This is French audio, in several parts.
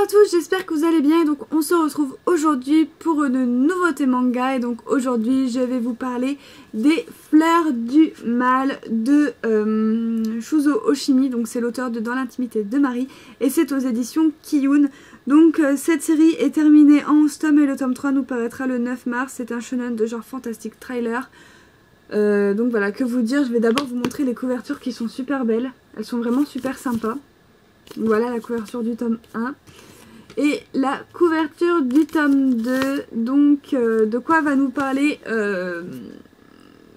tous, j'espère que vous allez bien. Et donc on se retrouve aujourd'hui pour une nouveauté manga. Et donc aujourd'hui je vais vous parler des Fleurs du Mal de Shuzo Oshimi. Donc c'est l'auteur de Dans l'intimité de Marie et c'est aux éditions Kiyun. Donc cette série est terminée en 11 tomes et le tome 3 nous paraîtra le 9 mars. C'est un shonen de genre fantastique trailer. Donc voilà, que vous dire, je vais d'abord vous montrer les couvertures qui sont super belles. Elles sont vraiment super sympas. Voilà la couverture du tome 1. Et la couverture du tome 2, donc de quoi va nous parler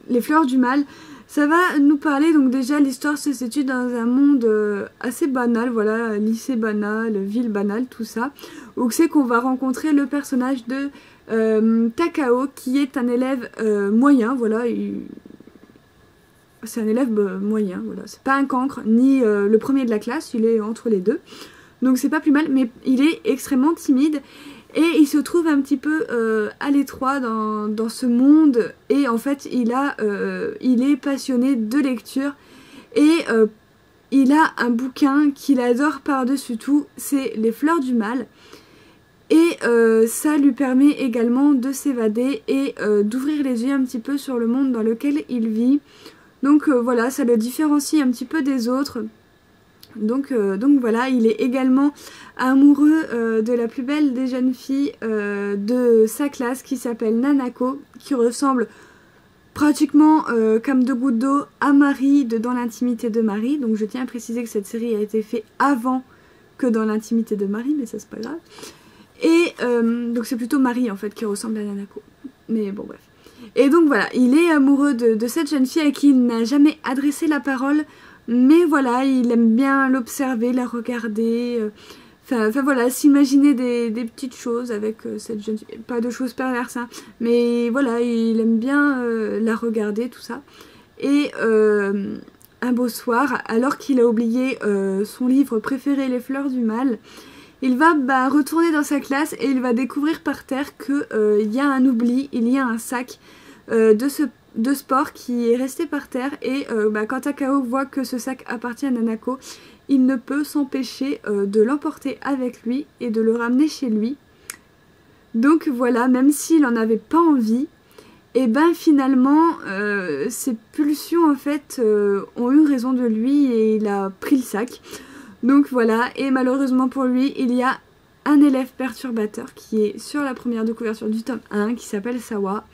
les Fleurs du Mal. Ça va nous parler, donc déjà l'histoire se situe dans un monde assez banal, voilà, lycée banal, ville banale, tout ça. Où c'est qu'on va rencontrer le personnage de Takao, qui est un élève moyen, voilà. C'est un élève moyen, voilà. C'est pas un cancre, ni le premier de la classe, il est entre les deux. Donc c'est pas plus mal, mais il est extrêmement timide. Et il se trouve un petit peu à l'étroit dans ce monde. Et en fait, il est passionné de lecture. Et il a un bouquin qu'il adore par-dessus tout, c'est Les Fleurs du Mal. Et ça lui permet également de s'évader et d'ouvrir les yeux un petit peu sur le monde dans lequel il vit. Donc voilà, ça le différencie un petit peu des autres. Donc voilà, il est également amoureux de la plus belle des jeunes filles de sa classe qui s'appelle Nanako, qui ressemble pratiquement comme deux gouttes d'eau à Marie de Dans l'intimité de Marie. Donc je tiens à préciser que cette série a été faite avant que Dans l'intimité de Marie, mais ça c'est pas grave. Et donc c'est plutôt Marie en fait qui ressemble à Nanako. Mais bon bref. Et donc voilà, il est amoureux de cette jeune fille à qui il n'a jamais adressé la parole. Mais voilà, il aime bien l'observer, la regarder. Enfin voilà, s'imaginer des petites choses avec cette jeune fille. Pas de choses perverses, hein. Mais voilà, il aime bien la regarder, tout ça. Et un beau soir, alors qu'il a oublié son livre préféré, Les Fleurs du Mal, il va retourner dans sa classe et il va découvrir par terre qu'il y a un oubli, il y a un sac de sport qui est resté par terre. Et quand Takao voit que ce sac appartient à Nanako, il ne peut s'empêcher de l'emporter avec lui et de le ramener chez lui. Donc voilà, même s'il n'en avait pas envie, et finalement ses pulsions en fait ont eu raison de lui et il a pris le sac. Donc voilà, et malheureusement pour lui, il y a un élève perturbateur qui est sur la première de couverture du tome 1 qui s'appelle Sawa.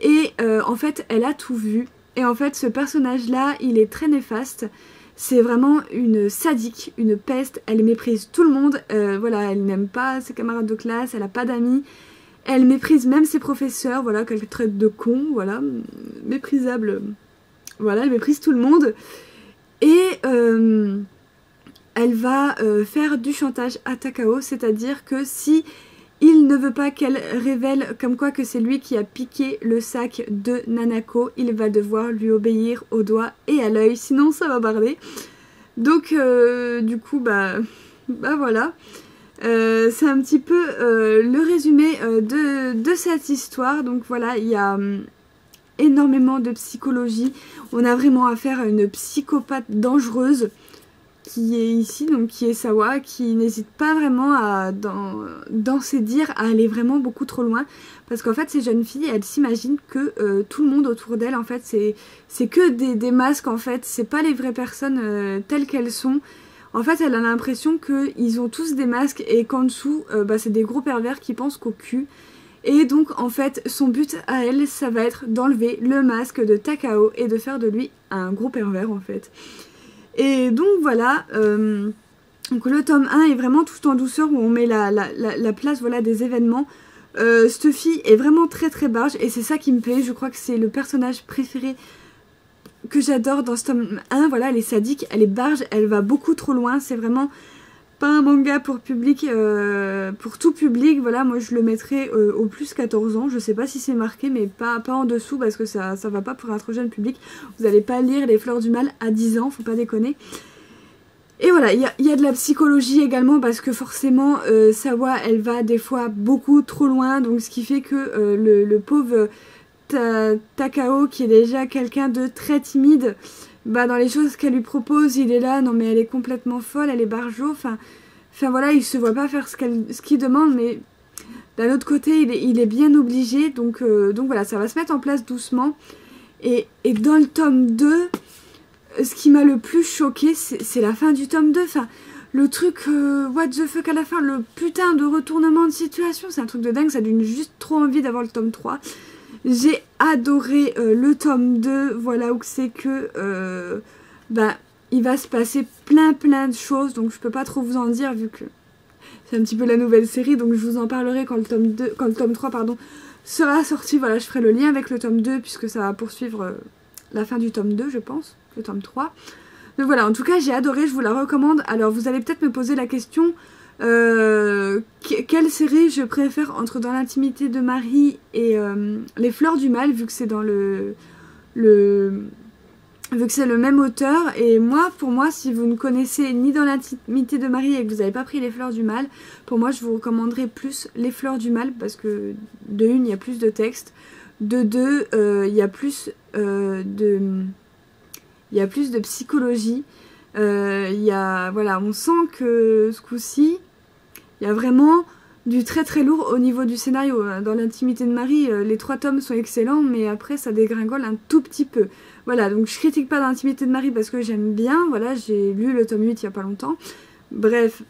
Et en fait, elle a tout vu. Et en fait, ce personnage-là, il est très néfaste. C'est vraiment une sadique, une peste. Elle méprise tout le monde. Voilà, elle n'aime pas ses camarades de classe, elle n'a pas d'amis. Elle méprise même ses professeurs, voilà, qu'elle traite de cons, voilà, méprisable. Voilà, elle méprise tout le monde. Et elle va faire du chantage à Takao, c'est-à-dire que si il ne veut pas qu'elle révèle comme quoi que c'est lui qui a piqué le sac de Nanako, il va devoir lui obéir au doigt et à l'œil, sinon ça va barder. Donc du coup voilà. C'est un petit peu le résumé de cette histoire. Donc voilà, il y a énormément de psychologie. On a vraiment affaire à une psychopathe dangereuse qui est ici, donc qui est Sawa, qui n'hésite pas vraiment dans ses dires à aller vraiment beaucoup trop loin, parce qu'en fait ces jeunes filles, elles s'imaginent que tout le monde autour d'elles en fait c'est que des masques en fait, c'est pas les vraies personnes telles qu'elles sont. En fait elle a l'impression qu'ils ont tous des masques et qu'en dessous c'est des gros pervers qui pensent qu'au cul. Et donc en fait son but à elle, ça va être d'enlever le masque de Takao et de faire de lui un gros pervers en fait. Et donc voilà, donc le tome 1 est vraiment tout en douceur où on met la place, voilà, des événements. Cette fille est vraiment très très barge et c'est ça qui me plaît. Je crois que c'est le personnage préféré que j'adore dans ce tome 1. Voilà, elle est sadique, elle est barge, elle va beaucoup trop loin. C'est vraiment pas un manga pour public, pour tout public. Voilà, moi je le mettrais au plus 14 ans. Je sais pas si c'est marqué, mais pas en dessous parce que ça va pas pour un trop jeune public. Vous allez pas lire Les Fleurs du Mal à 10 ans, faut pas déconner. Et voilà, il y a de la psychologie également parce que forcément Sawa, elle va des fois beaucoup trop loin. Donc ce qui fait que le pauvre Takao, qui est déjà quelqu'un de très timide, dans les choses qu'elle lui propose, il est là, non mais elle est complètement folle, elle est barjo, enfin Enfin voilà, il se voit pas faire ce qu'il demande, mais d'un autre côté, il est bien obligé. Donc voilà, ça va se mettre en place doucement. Et dans le tome 2, ce qui m'a le plus choqué, c'est la fin du tome 2. Enfin, le truc what the fuck à la fin, le putain de retournement de situation, c'est un truc de dingue. Ça donne juste trop envie d'avoir le tome 3. J'ai adoré le tome 2. Voilà où c'est que il va se passer plein de choses. Donc je peux pas trop vous en dire vu que c'est un petit peu la nouvelle série. Donc je vous en parlerai quand le tome 3 sera sorti. Voilà, je ferai le lien avec le tome 2 puisque ça va poursuivre la fin du tome 2, je pense, le tome 3. Donc voilà, en tout cas j'ai adoré, je vous la recommande. Alors vous allez peut-être me poser la question, quelle série je préfère entre Dans l'intimité de Marie et Les Fleurs du Mal, vu que c'est dans vu que c'est le même auteur. Et pour moi, si vous ne connaissez ni Dans l'intimité de Marie et que vous n'avez pas pris Les Fleurs du Mal, pour moi je vous recommanderais plus Les Fleurs du Mal, parce que de une, il y a plus de texte, de deux, il y a plus de psychologie. Voilà, on sent que ce coup-ci, il y a vraiment du très lourd au niveau du scénario. Dans l'intimité de Marie, les 3 tomes sont excellents, mais après ça dégringole un tout petit peu. Voilà, donc je critique pas l'intimité de Marie parce que j'aime bien. Voilà, j'ai lu le tome 8 il y a pas longtemps. Bref,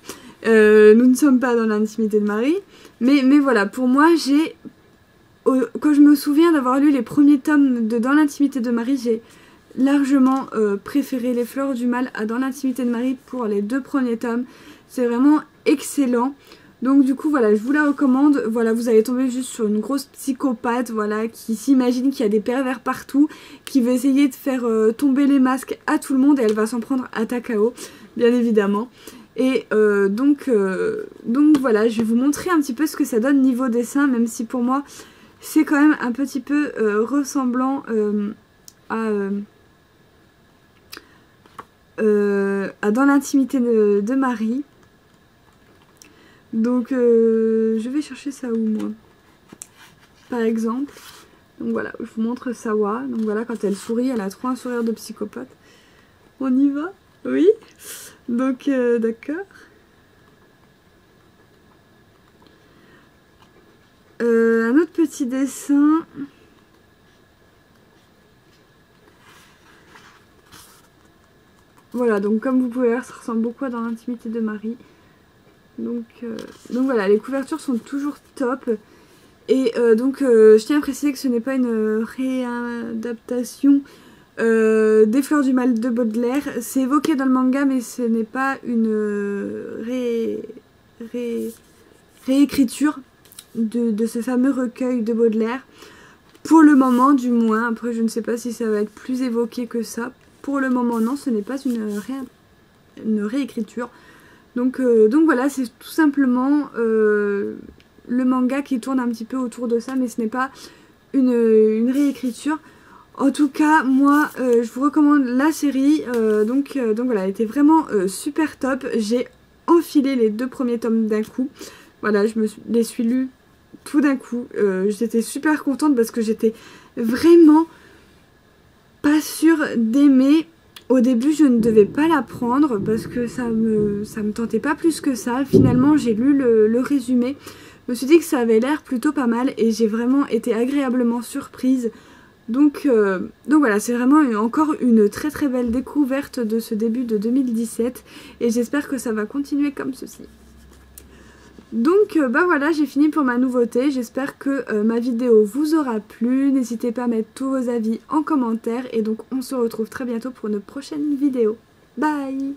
nous ne sommes pas dans l'intimité de Marie. Mais voilà, pour moi, quand je me souviens d'avoir lu les premiers tomes de Dans l'intimité de Marie, j'ai largement préféré Les Fleurs du Mal à Dans l'intimité de Marie pour les 2 premiers tomes. C'est vraiment excellent. Donc du coup voilà, je vous la recommande. Voilà, vous allez tomber juste sur une grosse psychopathe, voilà, qui s'imagine qu'il y a des pervers partout, qui veut essayer de faire tomber les masques à tout le monde, et elle va s'en prendre à Takao, bien évidemment. Et donc voilà, je vais vous montrer un petit peu ce que ça donne niveau dessin, même si pour moi c'est quand même un petit peu ressemblant à Dans l'intimité de Marie. Donc je vais chercher ça où, moi, par exemple. Donc voilà, je vous montre Sawa. Donc voilà, quand elle sourit, elle a trop un sourire de psychopathe. On y va? Oui. Donc d'accord. Un autre petit dessin. Voilà, donc comme vous pouvez voir, ça ressemble beaucoup à Dans l'intimité de Marie. Donc voilà, les couvertures sont toujours top. Et je tiens à préciser que ce n'est pas une réadaptation des Fleurs du Mal de Baudelaire. C'est évoqué dans le manga, mais ce n'est pas une réécriture de ce fameux recueil de Baudelaire. Pour le moment, du moins. Après, je ne sais pas si ça va être plus évoqué que ça. Pour le moment, non, ce n'est pas une réécriture. Donc voilà, c'est tout simplement le manga qui tourne un petit peu autour de ça, mais ce n'est pas une réécriture. En tout cas, moi, je vous recommande la série. Donc voilà, elle était vraiment super top. J'ai enfilé les 2 premiers tomes d'un coup. Voilà, les suis lus tout d'un coup. J'étais super contente parce que j'étais vraiment pas sûre d'aimer. Au début, je ne devais pas la prendre parce que ça me tentait pas plus que ça. Finalement, j'ai lu le résumé. Je me suis dit que ça avait l'air plutôt pas mal et j'ai vraiment été agréablement surprise. Donc voilà, c'est vraiment encore une très belle découverte de ce début de 2017 et j'espère que ça va continuer comme ceci. Donc voilà, j'ai fini pour ma nouveauté. J'espère que ma vidéo vous aura plu. N'hésitez pas à mettre tous vos avis en commentaire. Et donc on se retrouve très bientôt pour une prochaine vidéo. Bye!